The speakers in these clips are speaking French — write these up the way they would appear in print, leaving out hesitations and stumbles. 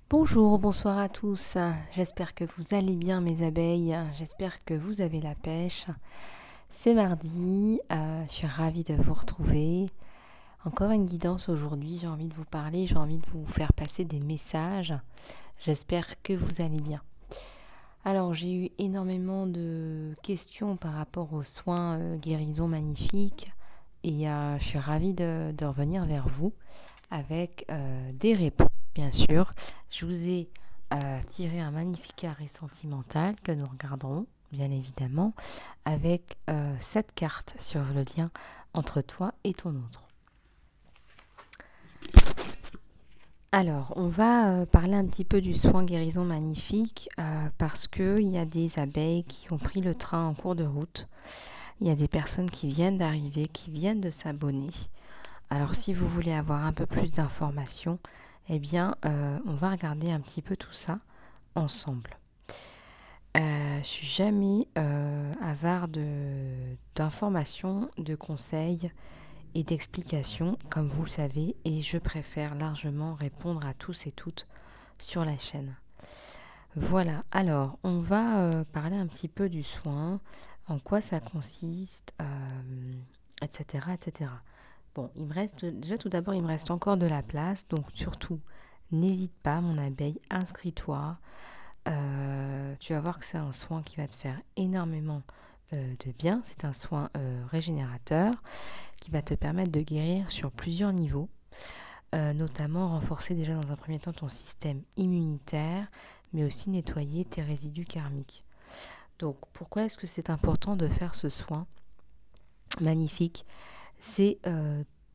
Bonjour, bonsoir à tous. J'espère que vous allez bien mes abeilles. J'espère que vous avez la pêche. C'est mardi. Je suis ravie de vous retrouver. Encore une guidance aujourd'hui. J'ai envie de vous parler. J'ai envie de vous faire passer des messages. J'espère que vous allez bien. Alors j'ai eu énormément de questions par rapport aux soins guérison magnifiques. Et je suis ravie de revenir vers vous avec des réponses, bien sûr. Je vous ai tiré un magnifique arrêt sentimental que nous regarderons, bien évidemment, avec 7 cartes sur le lien entre toi et ton autre. Alors, on va parler un petit peu du soin guérison magnifique parce qu'il y a des abeilles qui ont pris le train en cours de route. Il y a des personnes qui viennent d'arriver, qui viennent de s'abonner. Alors, si vous voulez avoir un peu plus d'informations, eh bien, on va regarder un petit peu tout ça ensemble. Je suis jamais avare d'informations, de conseils et d'explications, comme vous le savez, et je préfère largement répondre à tous et toutes sur la chaîne. Voilà, alors on va parler un petit peu du soin, en quoi ça consiste, etc., etc. Bon, il me reste, déjà tout d'abord, il me reste encore de la place, donc surtout, n'hésite pas, mon abeille, inscris-toi. Tu vas voir que c'est un soin qui va te faire énormément de bien. C'est un soin régénérateur qui va te permettre de guérir sur plusieurs niveaux, notamment renforcer déjà dans un premier temps ton système immunitaire, mais aussi nettoyer tes résidus karmiques. Donc, pourquoi est-ce que c'est important de faire ce soin magnifique? C'est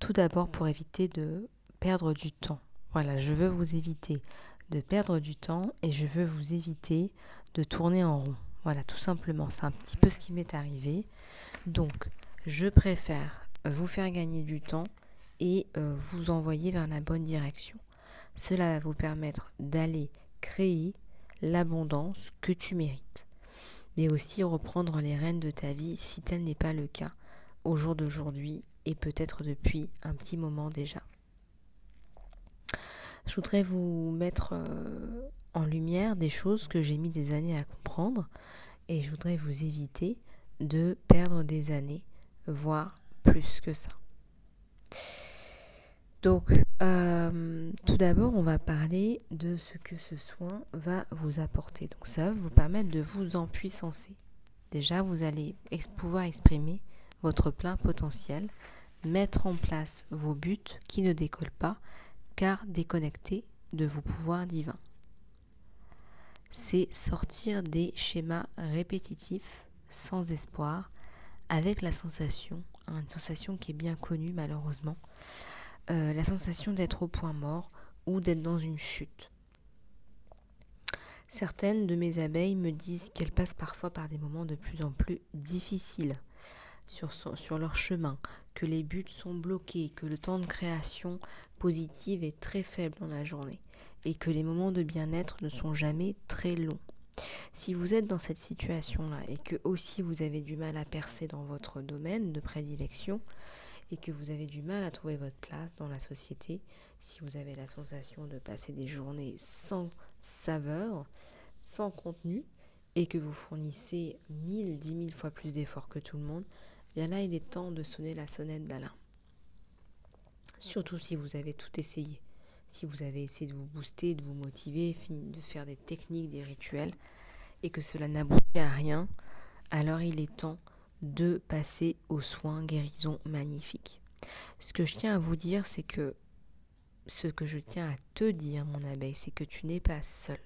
tout d'abord pour éviter de perdre du temps. Voilà, je veux vous éviter de perdre du temps et je veux vous éviter de tourner en rond. Voilà, tout simplement, c'est un petit peu ce qui m'est arrivé. Donc, je préfère vous faire gagner du temps et vous envoyer vers la bonne direction. Cela va vous permettre d'aller créer l'abondance que tu mérites, mais aussi reprendre les rênes de ta vie si tel n'est pas le cas au jour d'aujourd'hui et peut-être depuis un petit moment déjà. Je voudrais vous mettre en lumière des choses que j'ai mis des années à comprendre et je voudrais vous éviter de perdre des années, voire plus que ça. Donc, tout d'abord, on va parler de ce que ce soin va vous apporter. Donc, ça va vous permettre de vous empuissancer. Déjà, vous allez pouvoir exprimer votre plein potentiel, mettre en place vos buts qui ne décollent pas, car déconnectés de vos pouvoirs divins. C'est sortir des schémas répétitifs, sans espoir, avec la sensation, une sensation qui est bien connue malheureusement, la sensation d'être au point mort ou d'être dans une chute. Certaines de mes abeilles me disent qu'elles passent parfois par des moments de plus en plus difficiles sur leur chemin, que les buts sont bloqués, que le temps de création positive est très faible dans la journée et que les moments de bien-être ne sont jamais très longs. Si vous êtes dans cette situation-là et que aussi vous avez du mal à percer dans votre domaine de prédilection et que vous avez du mal à trouver votre place dans la société, si vous avez la sensation de passer des journées sans saveur, sans contenu et que vous fournissez 10 000 fois plus d'efforts que tout le monde, bien là il est temps de sonner la sonnette d'alarme. Surtout si vous avez tout essayé. Si vous avez essayé de vous booster, de vous motiver, de faire des techniques, des rituels, et que cela n'aboutit à rien, alors il est temps de passer aux soins guérison magnifiques. Ce que je tiens à vous dire, c'est que ce que je tiens à te dire, mon abeille, c'est que tu n'es pas seule.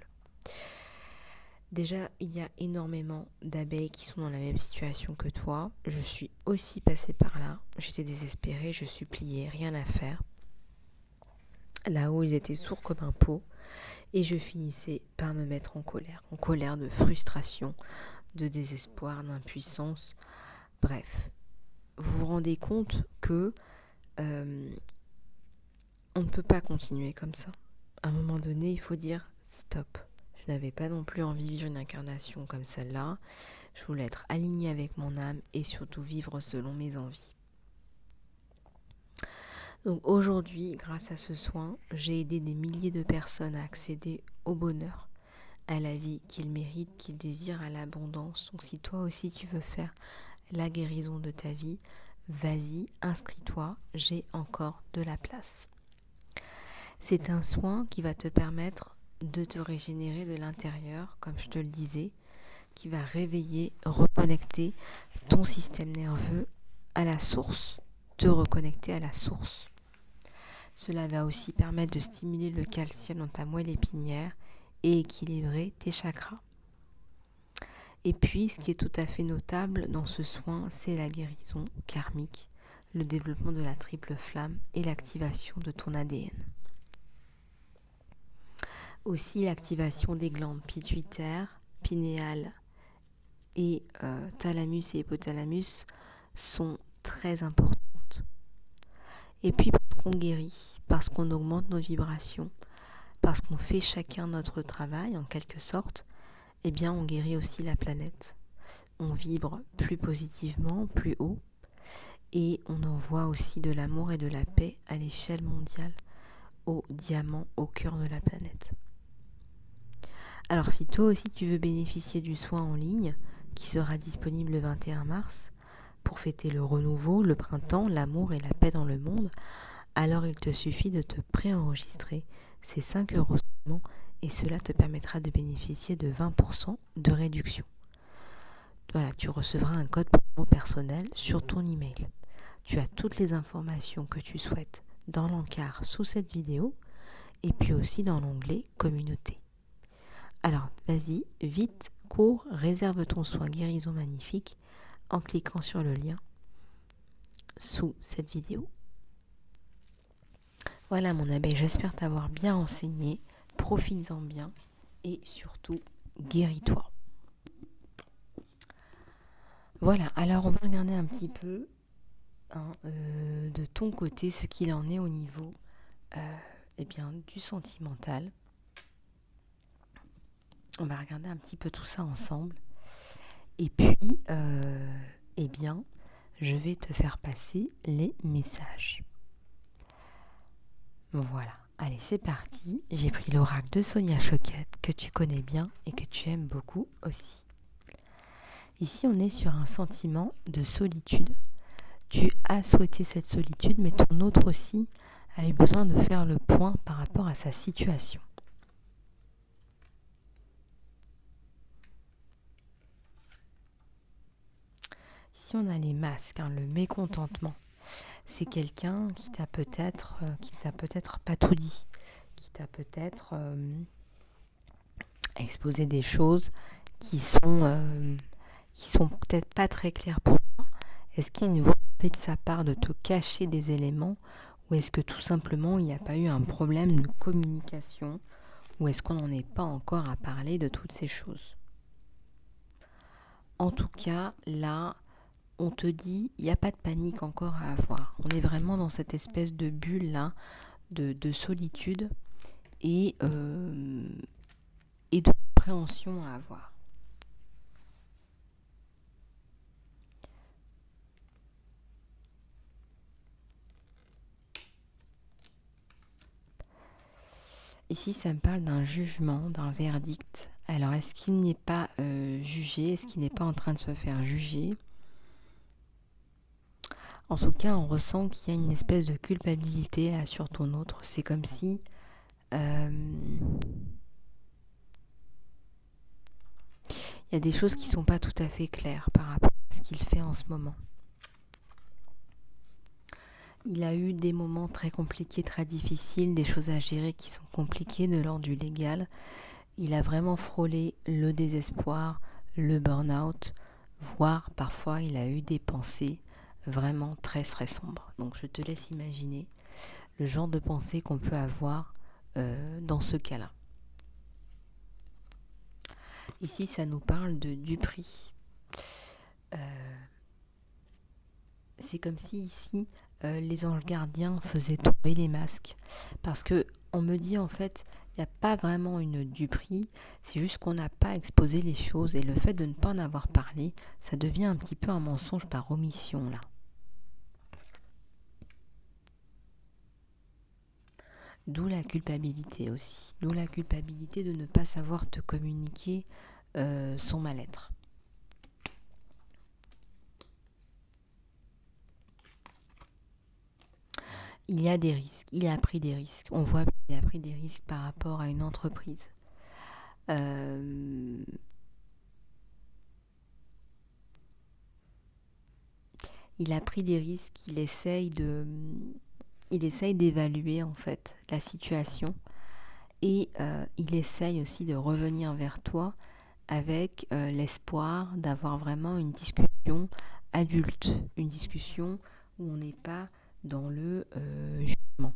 Déjà, il y a énormément d'abeilles qui sont dans la même situation que toi. Je suis aussi passée par là. J'étais désespérée, je suppliais, rien à faire. Là-haut, ils étaient sourds comme un pot. Et je finissais par me mettre en colère de frustration, de désespoir, d'impuissance. Bref, vous vous rendez compte que on ne peut pas continuer comme ça. À un moment donné, il faut dire stop. Je n'avais pas non plus envie de vivre une incarnation comme celle-là. Je voulais être alignée avec mon âme et surtout vivre selon mes envies. Donc aujourd'hui, grâce à ce soin, j'ai aidé des milliers de personnes à accéder au bonheur, à la vie qu'ils méritent, qu'ils désirent, à l'abondance. Donc si toi aussi tu veux faire la guérison de ta vie, vas-y, inscris-toi, j'ai encore de la place. C'est un soin qui va te permettre de te régénérer de l'intérieur, comme je te le disais, qui va réveiller, reconnecter ton système nerveux à la source, te reconnecter à la source. Cela va aussi permettre de stimuler le calcium dans ta moelle épinière et équilibrer tes chakras. Et puis, ce qui est tout à fait notable dans ce soin, c'est la guérison karmique, le développement de la triple flamme et l'activation de ton ADN. Aussi, l'activation des glandes pituitaires, pinéales et thalamus et hypothalamus sont très importantes. Et puis, parce qu'on guérit, parce qu'on augmente nos vibrations, parce qu'on fait chacun notre travail en quelque sorte, eh bien on guérit aussi la planète. On vibre plus positivement, plus haut, et on envoie aussi de l'amour et de la paix à l'échelle mondiale, au diamant au cœur de la planète. Alors si toi aussi tu veux bénéficier du soin en ligne, qui sera disponible le 21 mars, pour fêter le renouveau, le printemps, l'amour et la paix dans le monde, alors il te suffit de te préenregistrer. C'est 5 € seulement et cela te permettra de bénéficier de 20% de réduction. Voilà, tu recevras un code promo personnel sur ton email. Tu as toutes les informations que tu souhaites dans l'encart sous cette vidéo et puis aussi dans l'onglet communauté. Alors, vas-y, vite, cours, réserve ton soin guérison magnifique en cliquant sur le lien sous cette vidéo. Voilà mon abeille, j'espère t'avoir bien enseigné, profites-en bien et surtout guéris-toi. Voilà, alors on va regarder un petit peu de ton côté ce qu'il en est au niveau du sentimental. On va regarder un petit peu tout ça ensemble. Et puis, je vais te faire passer les messages. Voilà, allez c'est parti. J'ai pris l'oracle de Sonia Choquette que tu connais bien et que tu aimes beaucoup aussi. Ici, on est sur un sentiment de solitude. Tu as souhaité cette solitude, mais ton autre aussi a eu besoin de faire le point par rapport à sa situation. Ici, on a les masques, le mécontentement. C'est quelqu'un qui t'a peut-être pas tout dit, qui t'a peut-être exposé des choses qui sont peut-être pas très claires pour toi. Est-ce qu'il y a une volonté de sa part de te cacher des éléments, ou est-ce que tout simplement il n'y a pas eu un problème de communication, ou est-ce qu'on n'en est pas encore à parler de toutes ces choses? En tout cas, là, on te dit, il n'y a pas de panique encore à avoir. On est vraiment dans cette espèce de bulle là, de solitude et de compréhension à avoir. Ici, ça me parle d'un jugement, d'un verdict. Alors, est-ce qu'il n'est pas jugé? Est-ce qu'il n'est pas en train de se faire juger? En tout cas, on ressent qu'il y a une espèce de culpabilité là, sur ton autre. C'est comme si il y a des choses qui ne sont pas tout à fait claires par rapport à ce qu'il fait en ce moment. Il a eu des moments très compliqués, très difficiles, des choses à gérer qui sont compliquées de l'ordre du légal. Il a vraiment frôlé le désespoir, le burn-out, voire parfois il a eu des pensées vraiment très très sombres. Donc je te laisse imaginer le genre de pensée qu'on peut avoir dans ce cas-là. Ici, ça nous parle du prix. C'est comme si ici, les anges gardiens faisaient tomber les masques. Parce que on me dit en fait, il n'y a pas vraiment une duperie, c'est juste qu'on n'a pas exposé les choses. Et le fait de ne pas en avoir parlé, ça devient un petit peu un mensonge par omission là. D'où la culpabilité aussi. D'où la culpabilité de ne pas savoir te communiquer son mal-être. Il y a des risques. Il a pris des risques. On voit qu'il a pris des risques par rapport à une entreprise. Il a pris des risques. Il essaye d'évaluer en fait la situation. Et il essaye aussi de revenir vers toi avec l'espoir d'avoir vraiment une discussion adulte, une discussion où on n'est pas dans le jugement.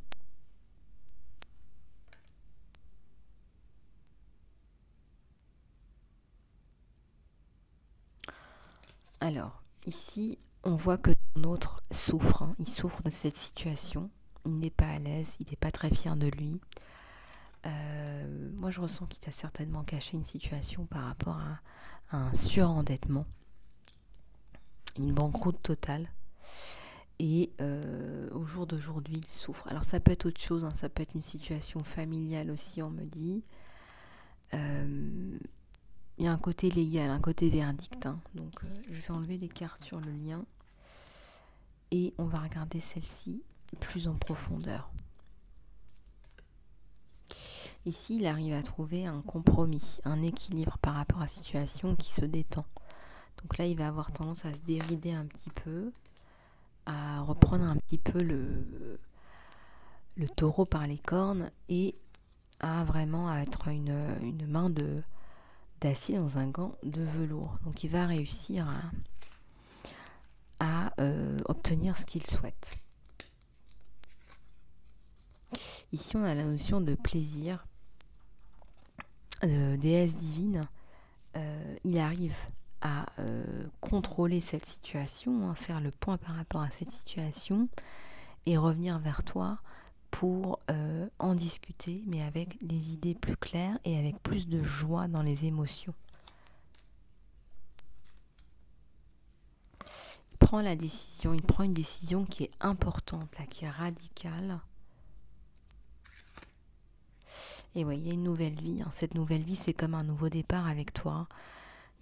Alors, ici, on voit que ton autre souffre, hein. Il souffre de cette situation, il n'est pas à l'aise, il n'est pas très fier de lui. Moi, je ressens qu'il t'a certainement caché une situation par rapport à un surendettement, une banqueroute totale. Et au jour d'aujourd'hui, il souffre. Alors ça peut être autre chose, hein, ça peut être une situation familiale aussi, on me dit. Il y a un côté légal, un côté verdict. Hein. Donc je vais enlever les cartes sur le lien. Et on va regarder celle-ci plus en profondeur. Ici, il arrive à trouver un compromis, un équilibre par rapport à la situation qui se détend. Donc là, il va avoir tendance à se dérider un petit peu, à reprendre un petit peu le taureau par les cornes et à vraiment être une main d'acier dans un gant de velours. Donc il va réussir à obtenir ce qu'il souhaite. Ici, on a la notion de plaisir, de déesse divine. Il arrive à contrôler cette situation, hein, faire le point par rapport à cette situation et revenir vers toi pour en discuter, mais avec les idées plus claires et avec plus de joie dans les émotions. Il prend une décision qui est importante, là, qui est radicale. Et oui, il y a une nouvelle vie. Hein. Cette nouvelle vie, c'est comme un nouveau départ avec toi.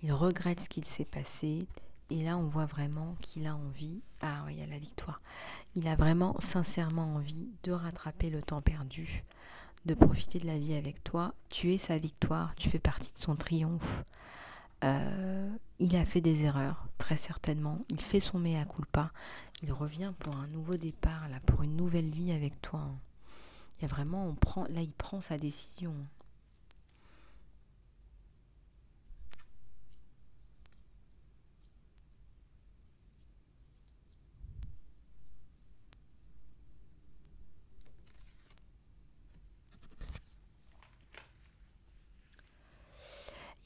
Il regrette ce qu'il s'est passé. Et là, on voit vraiment qu'il a envie. Ah oui, il y a la victoire. Il a vraiment, sincèrement envie de rattraper le temps perdu, de profiter de la vie avec toi. Tu es sa victoire, tu fais partie de son triomphe. Il a fait des erreurs, très certainement. Il fait son mea culpa. Il revient pour un nouveau départ, là, pour une nouvelle vie avec toi. Il y a vraiment, il prend sa décision.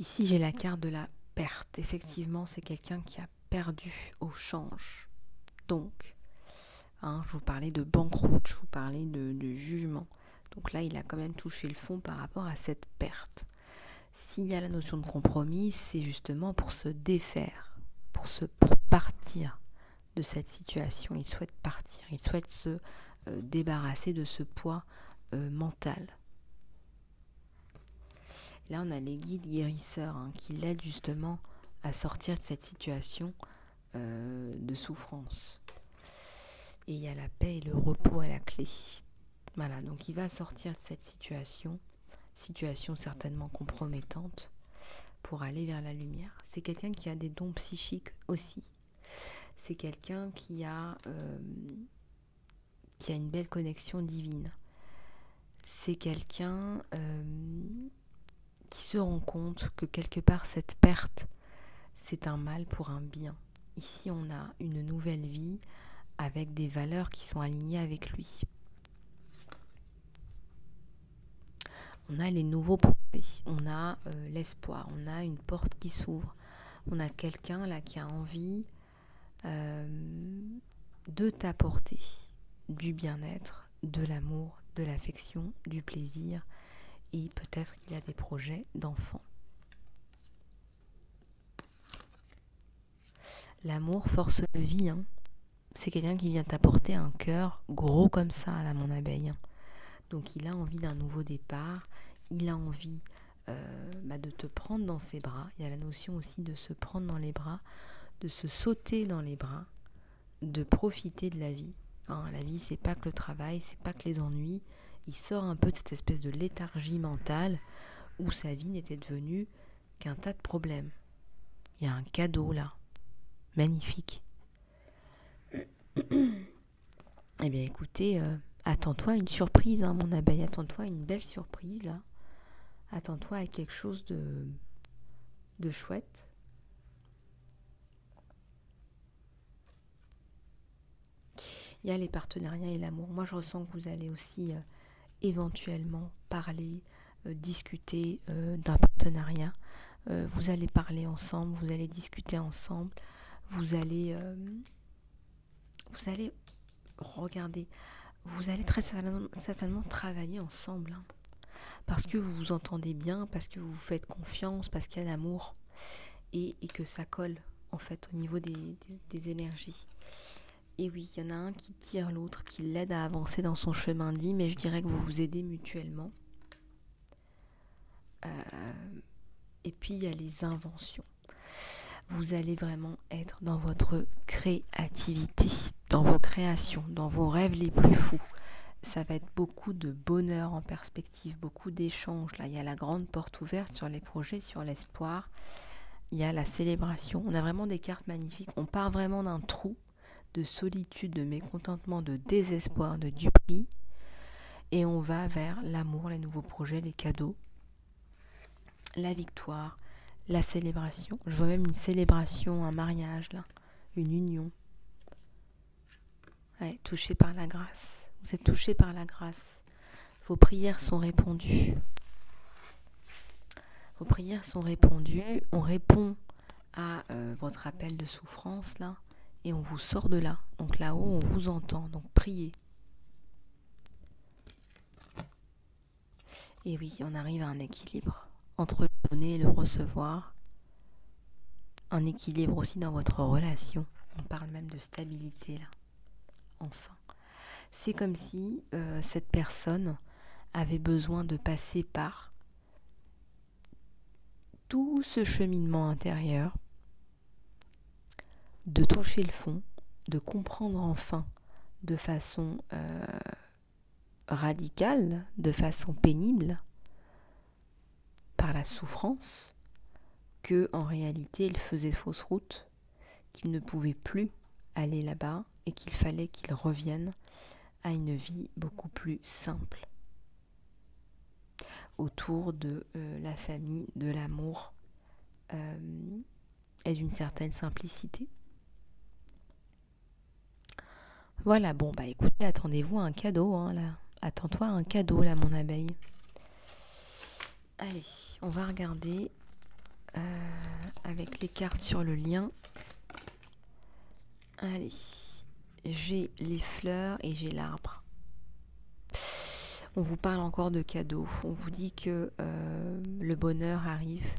Ici, j'ai la carte de la perte. Effectivement, c'est quelqu'un qui a perdu au change. Donc, hein, je vous parlais de banqueroute, je vous parlais de jugement. Donc là, il a quand même touché le fond par rapport à cette perte. S'il y a la notion de compromis, c'est justement pour se défaire, pour partir de cette situation. Il souhaite partir, il souhaite se débarrasser de ce poids mental. Là, on a les guides guérisseurs, hein, qui l'aident justement à sortir de cette situation de souffrance. Et il y a la paix et le repos à la clé. Voilà, donc il va sortir de cette situation certainement compromettante, pour aller vers la lumière. C'est quelqu'un qui a des dons psychiques aussi. C'est quelqu'un qui a une belle connexion divine. C'est quelqu'un qui se rend compte que quelque part cette perte, c'est un mal pour un bien. Ici, on a une nouvelle vie avec des valeurs qui sont alignées avec lui. On a les nouveaux projets, on a l'espoir, on a une porte qui s'ouvre, on a quelqu'un là qui a envie de t'apporter du bien-être, de l'amour, de l'affection, du plaisir, et peut-être qu'il a des projets d'enfant. L'amour, force de vie, hein. C'est quelqu'un qui vient t'apporter un cœur gros comme ça, là, mon abeille. Donc il a envie d'un nouveau départ, il a envie de te prendre dans ses bras. Il y a la notion aussi de se prendre dans les bras, de se sauter dans les bras, de profiter de la vie. La vie, c'est pas que le travail, c'est pas que les ennuis. Il sort un peu de cette espèce de léthargie mentale où sa vie n'était devenue qu'un tas de problèmes. Il y a un cadeau là, magnifique. Eh bien écoutez, attends-toi à une surprise, mon abeille, attends-toi à une belle surprise là. Attends-toi à quelque chose de chouette. Il y a les partenariats et l'amour. Moi, je ressens que vous allez aussi éventuellement parler, discuter d'un partenariat. Vous allez parler ensemble, vous allez discuter ensemble, vous allez regarder, vous allez très certainement travailler ensemble. Parce que vous vous entendez bien, parce que vous vous faites confiance, parce qu'il y a l'amour et que ça colle en fait au niveau des énergies. Et oui, il y en a un qui tire l'autre, qui l'aide à avancer dans son chemin de vie, mais je dirais que vous vous aidez mutuellement. Et puis il y a les inventions. Vous allez vraiment être dans votre créativité, dans vos créations, dans vos rêves les plus fous. Ça va être beaucoup de bonheur en perspective, beaucoup d'échanges. Là, il y a la grande porte ouverte sur les projets, sur l'espoir. Il y a la célébration. On a vraiment des cartes magnifiques. On part vraiment d'un trou de solitude, de mécontentement, de désespoir, de duperie. Et on va vers l'amour, les nouveaux projets, les cadeaux, la victoire, la célébration. Je vois même une célébration, un mariage, là, une union. Ouais, touché par la grâce. Vous êtes touché par la grâce. Vos prières sont répondues. Vos prières sont répondues. On répond à votre appel de souffrance, là. Et on vous sort de là. Donc là-haut, on vous entend. Donc priez. Et oui, on arrive à un équilibre entre le donner et le recevoir. Un équilibre aussi dans votre relation. On parle même de stabilité, là. Enfin. C'est comme si cette personne avait besoin de passer par tout ce cheminement intérieur, de toucher le fond, de comprendre enfin de façon radicale, de façon pénible, par la souffrance, que en réalité il faisait fausse route, qu'il ne pouvait plus aller là-bas et qu'il fallait qu'il revienne à une vie beaucoup plus simple autour de la famille, de l'amour et d'une certaine simplicité. Voilà, bon bah écoutez, attendez-vous à un cadeau, là. Attends-toi à un cadeau là, mon abeille. Allez, on va regarder avec les cartes sur le lien. Allez, j'ai les fleurs et j'ai l'arbre. On vous parle encore de cadeaux. On vous dit que le bonheur arrive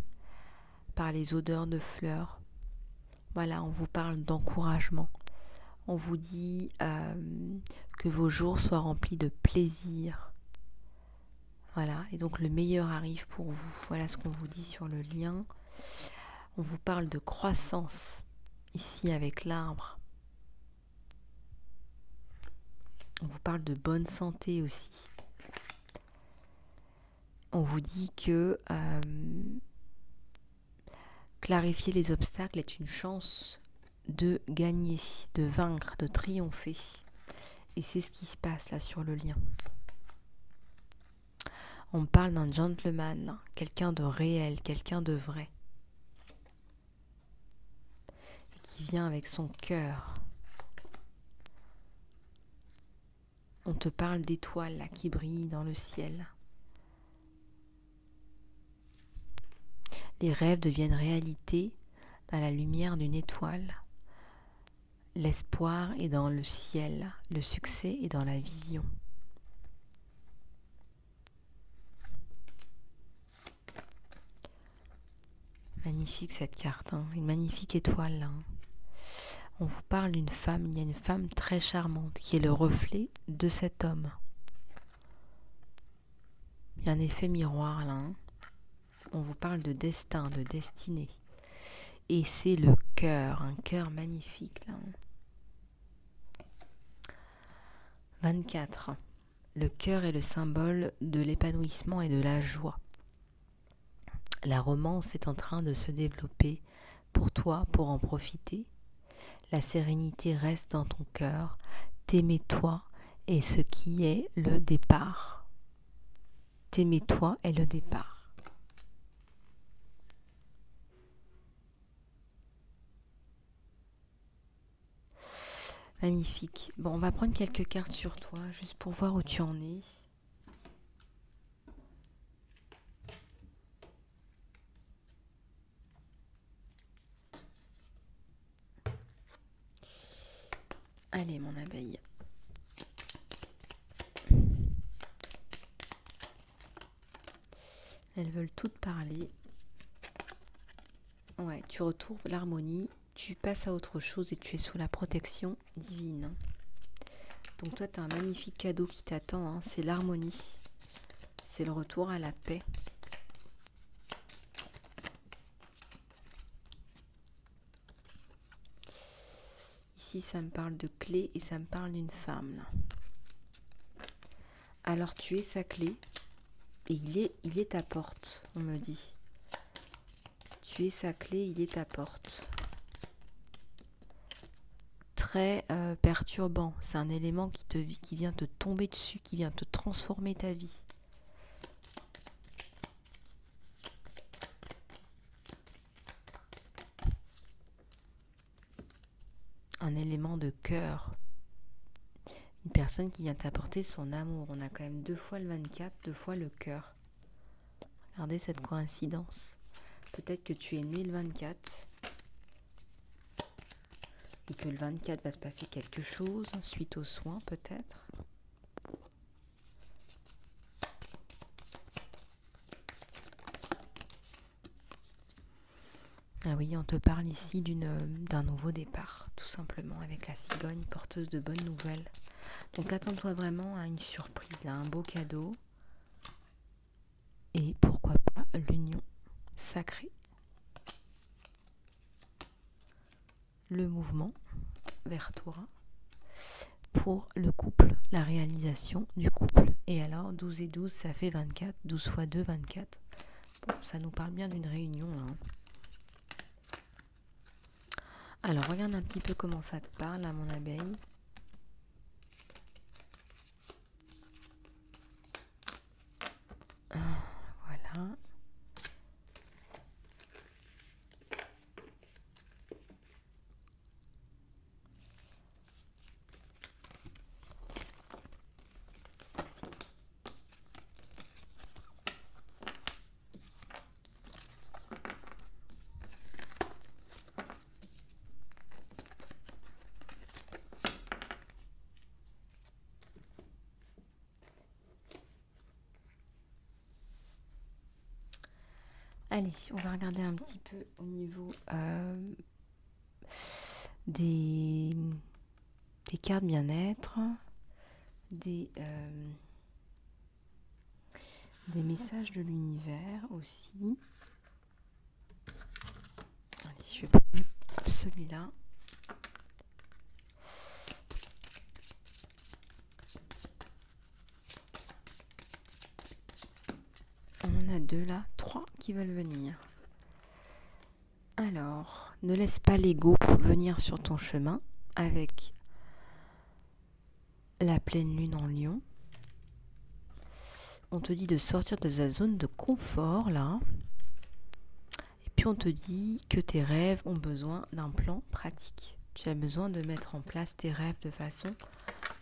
par les odeurs de fleurs. Voilà, on vous parle d'encouragement. On vous dit que vos jours soient remplis de plaisir. Voilà, et donc le meilleur arrive pour vous. Voilà ce qu'on vous dit sur le lien. On vous parle de croissance, ici avec l'arbre. On vous parle de bonne santé aussi. On vous dit que clarifier les obstacles est une chance de gagner, de vaincre, de triompher. Et c'est ce qui se passe là sur le lien. On parle d'un gentleman, quelqu'un de réel, quelqu'un de vrai. Qui vient avec son cœur. On te parle d'étoiles là, qui brillent dans le ciel. Les rêves deviennent réalité dans la lumière d'une étoile. L'espoir est dans le ciel, le succès est dans la vision. Magnifique cette carte, une magnifique étoile là. On vous parle d'une femme, il y a une femme très charmante qui est le reflet de cet homme. Il y a un effet miroir là. Hein. On vous parle de destin, de destinée. Et c'est le cœur, un cœur magnifique là. 24. Le cœur est le symbole de l'épanouissement et de la joie. La romance est en train de se développer pour toi, pour en profiter. La sérénité reste dans ton cœur. T'aimer toi est ce qui est le départ. T'aimer toi est le départ. Magnifique. Bon, on va prendre quelques cartes sur toi, juste pour voir où tu en es. Allez, mon abeille. Elles veulent toutes parler. Ouais, tu retrouves l'harmonie, tu passes à autre chose et tu es sous la protection divine. Donc toi, tu as un magnifique cadeau qui t'attend, hein, c'est l'harmonie. C'est le retour à la paix. Ici, ça me parle de clé et ça me parle d'une femme. Là. Alors, tu es sa clé et il est ta porte, on me dit. Tu es sa clé, il est ta porte. Très perturbant. C'est un élément qui vient te tomber dessus, qui vient te transformer ta vie. Un élément de cœur. Une personne qui vient t'apporter son amour. On a quand même 2 fois le 24, 2 fois le cœur. Regardez cette coïncidence. Peut-être que tu es né le 24 et que le 24 va se passer quelque chose suite aux soins peut-être. Ah oui, on te parle ici d'un nouveau départ, tout simplement, avec la cigogne porteuse de bonnes nouvelles. Donc attends-toi vraiment à une surprise, à un beau cadeau. Et pourquoi pas l'union sacrée. Le mouvement vers toi pour le couple, la réalisation du couple. Et alors, 12 et 12, ça fait 24. 12 fois 2, 24. Bon, ça nous parle bien d'une réunion, là. Alors, regarde un petit peu comment ça te parle, à mon abeille. Voilà. Allez, on va regarder un petit peu au niveau des cartes bien-être, des messages de l'univers aussi. Allez, je vais prendre celui-là. On en a 2 là, 3 qui veulent venir. Alors, ne laisse pas l'ego venir sur ton chemin avec la pleine lune en Lion. On te dit de sortir de ta zone de confort là. Et puis on te dit que tes rêves ont besoin d'un plan pratique. Tu as besoin de mettre en place tes rêves de façon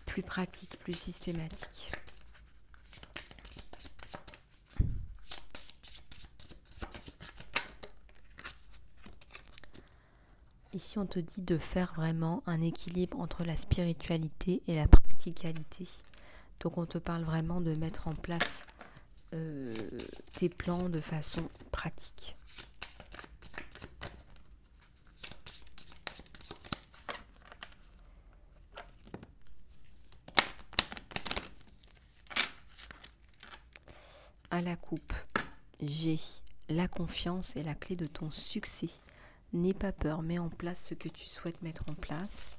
plus pratique, plus systématique. Ici, on te dit de faire vraiment un équilibre entre la spiritualité et la practicalité. Donc, on te parle vraiment de mettre en place tes plans de façon pratique. à la coupe, j'ai la confiance est la clé de ton succès. N'aie pas peur, mets en place ce que tu souhaites mettre en place.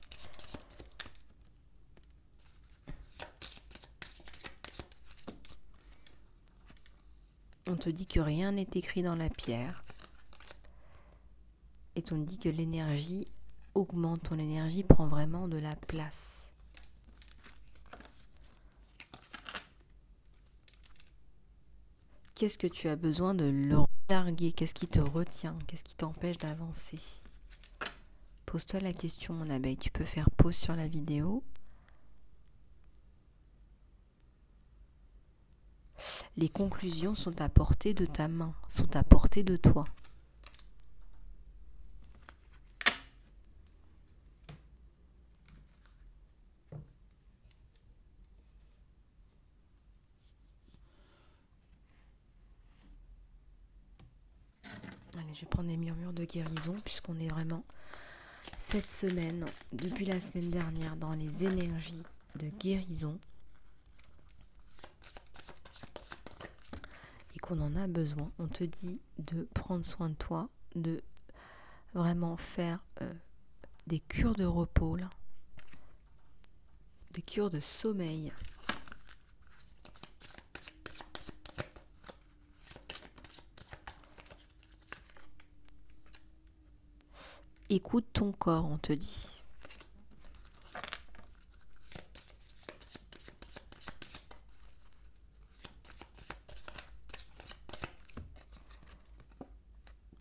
On te dit que rien n'est écrit dans la pierre. Et on te dit que l'énergie augmente, ton énergie prend vraiment de la place. Qu'est-ce que tu as besoin de le relarguer? Qu'est-ce qui te retient? Qu'est-ce qui t'empêche d'avancer? Pose-toi la question, mon abeille. Tu peux faire pause sur la vidéo. Les conclusions sont à portée de ta main, sont à portée de toi. Allez, je vais prendre des murmures de guérison puisqu'on est vraiment cette semaine, depuis la semaine dernière, dans les énergies de guérison et qu'on en a besoin. On te dit de prendre soin de toi, de vraiment faire des cures de repos, là, des cures de sommeil. Écoute ton corps, on te dit.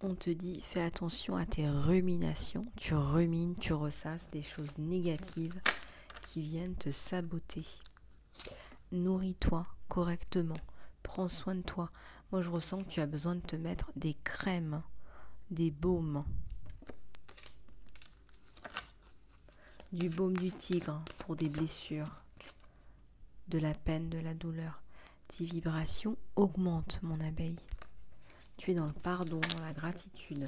On te dit, fais attention à tes ruminations. Tu rumines, tu ressasses des choses négatives qui viennent te saboter. Nourris-toi correctement. Prends soin de toi. Moi, je ressens que tu as besoin de te mettre des crèmes, des baumes. Du baume du tigre pour des blessures, de la peine, de la douleur. Tes vibrations augmentent, mon abeille. Tu es dans le pardon, dans la gratitude.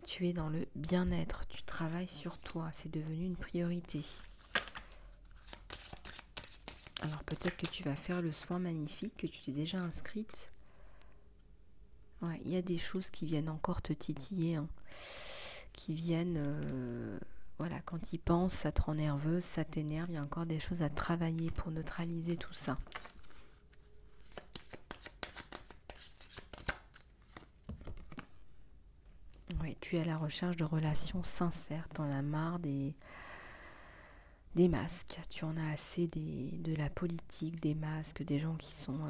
Tu es dans le bien-être, tu travailles sur toi, c'est devenu une priorité. Alors peut-être que tu vas faire le soin magnifique, que tu t'es déjà inscrite. Ouais, il y a des choses qui viennent encore te titiller, hein, qui viennent, voilà, quand tu y penses, ça te rend nerveuse, ça t'énerve, il y a encore des choses à travailler pour neutraliser tout ça. Oui, tu es à la recherche de relations sincères, tu en as marre des masques, tu en as assez de la politique, des masques, des gens qui sont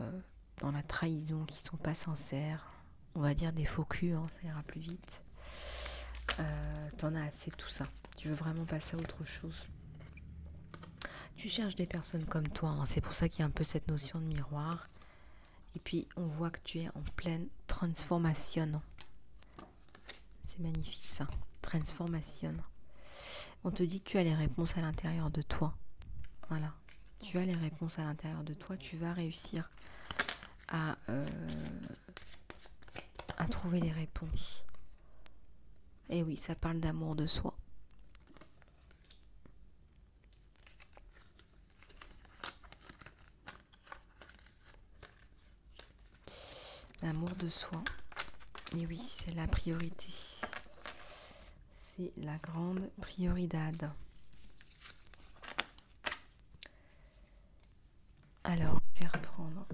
dans la trahison, qui sont pas sincères. On va dire des faux culs, hein, ça ira plus vite. T'en as assez de tout ça. Tu veux vraiment passer à autre chose. Tu cherches des personnes comme toi, hein. C'est pour ça qu'il y a un peu cette notion de miroir. Et puis on voit que tu es en pleine transformation. C'est magnifique ça, transformation. On te dit que tu as les réponses à l'intérieur de toi. Voilà, tu as les réponses à l'intérieur de toi. Tu vas réussir à trouver les réponses. Et oui, ça parle d'amour de soi. L'amour de soi. Et oui, c'est la priorité. C'est la grande prioridad. Alors, je vais reprendre.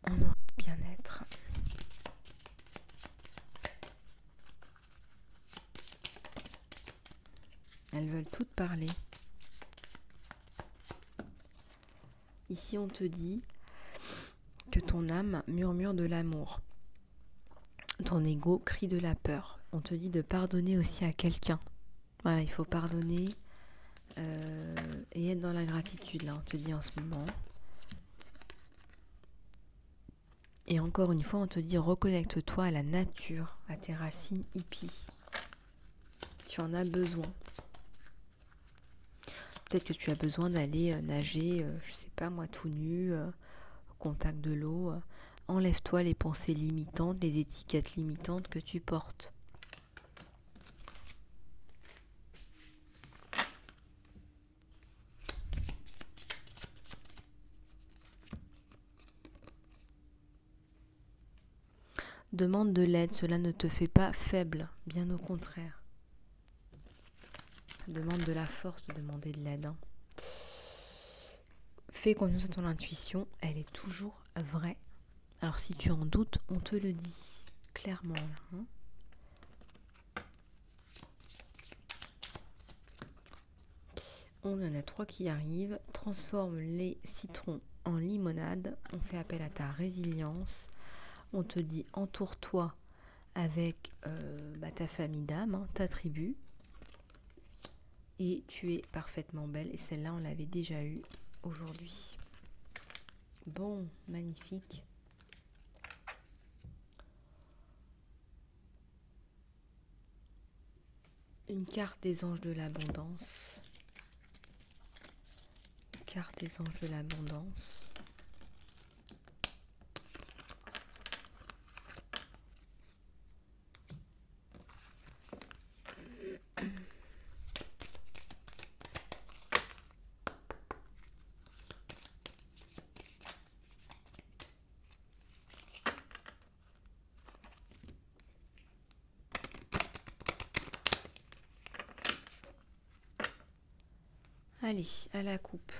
On aura le bien-être. Elles veulent toutes parler. Ici, on te dit que ton âme murmure de l'amour. Ton ego crie de la peur. On te dit de pardonner aussi à quelqu'un. Voilà, il faut pardonner et être dans la gratitude, là, on te dit en ce moment. Et encore une fois, on te dit reconnecte-toi à la nature, à tes racines hippies. Tu en as besoin. Peut-être que tu as besoin d'aller nager, je sais pas moi, tout nu, au contact de l'eau. Enlève-toi les pensées limitantes, les étiquettes limitantes que tu portes. Demande de l'aide, cela ne te fait pas faible, bien au contraire. Demande de la force de demander de l'aide. Fais confiance à ton intuition, elle est toujours vraie. Alors si tu en doutes, on te le dit clairement. On en a 3 qui arrivent. Transforme les citrons en limonade. On fait appel à ta résilience. On te dit entoure-toi avec ta famille d'âme, ta tribu. Et tu es parfaitement belle. Et celle-là, on l'avait déjà eue aujourd'hui. Bon, magnifique. Une carte des anges de l'abondance. Carte des anges de l'abondance. Allez, à la coupe.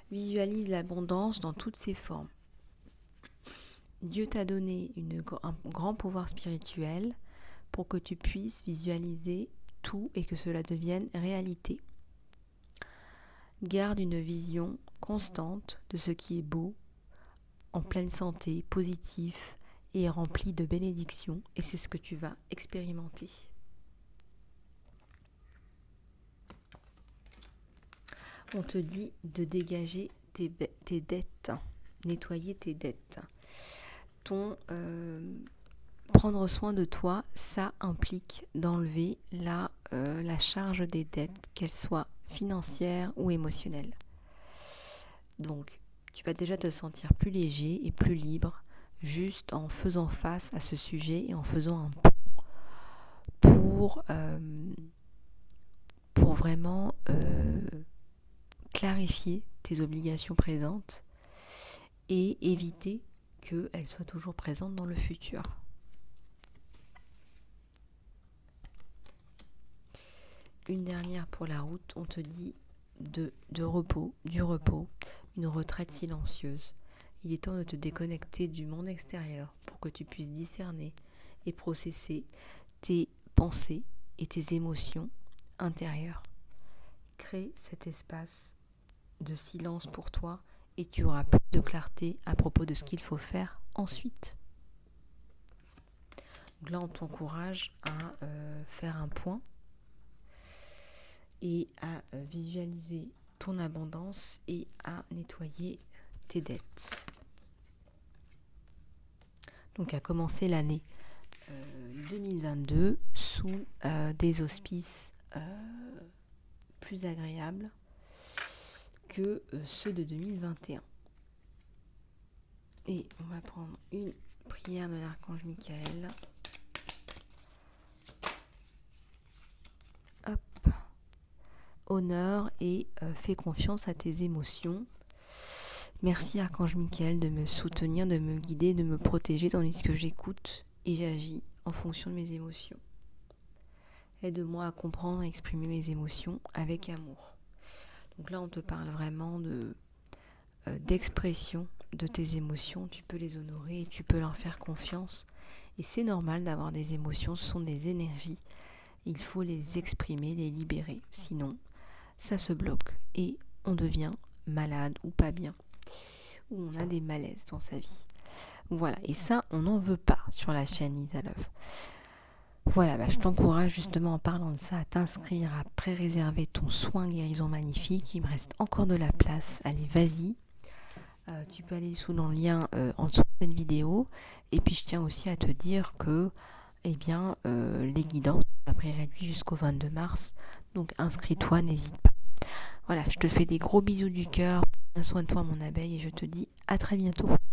Visualise l'abondance dans toutes ses formes. Dieu t'a donné un grand pouvoir spirituel pour que tu puisses visualiser tout et que cela devienne réalité. Garde une vision constante de ce qui est beau, en pleine santé, positif et rempli de bénédictions, et c'est ce que tu vas expérimenter. On te dit de dégager tes dettes, nettoyer tes dettes. Prendre soin de toi, ça implique d'enlever la charge des dettes, qu'elles soient financières ou émotionnelles. Donc, tu vas déjà te sentir plus léger et plus libre, juste en faisant face à ce sujet et en faisant un pont pour vraiment clarifier tes obligations présentes et éviter qu'elles soient toujours présentes dans le futur. Une dernière pour la route, on te dit du repos, une retraite silencieuse. Il est temps de te déconnecter du monde extérieur pour que tu puisses discerner et processer tes pensées et tes émotions intérieures. Crée cet espace de silence pour toi et tu auras plus de clarté à propos de ce qu'il faut faire ensuite. Donc là, on t'encourage à faire un point et à visualiser ton abondance et à nettoyer tes dettes. Donc à commencer l'année 2022 sous des auspices plus agréables que ceux de 2021. Et on va prendre une prière de l'archange Michael. Hop. Honore et fais confiance à tes émotions. Merci archange Michael de me soutenir, de me guider, de me protéger tandis que j'écoute et j'agis en fonction de mes émotions. Aide-moi à comprendre et exprimer mes émotions avec amour. Donc là, on te parle vraiment d'expression de tes émotions. Tu peux les honorer et tu peux leur faire confiance. Et c'est normal d'avoir des émotions, ce sont des énergies. Il faut les exprimer, les libérer. Sinon, ça se bloque et on devient malade ou pas bien. Ou on a des malaises dans sa vie. Voilà, et ça, on n'en veut pas sur la chaîne Lisa Love. Voilà, je t'encourage justement en parlant de ça à t'inscrire, à pré-réserver ton soin guérison magnifique. Il me reste encore de la place. Allez, vas-y. Tu peux aller sous le lien en dessous de cette vidéo. Et puis je tiens aussi à te dire que les guidances sont à prix réduit jusqu'au 22 mars. Donc inscris-toi, n'hésite pas. Voilà, je te fais des gros bisous du cœur. Prends soin de toi mon abeille et je te dis à très bientôt.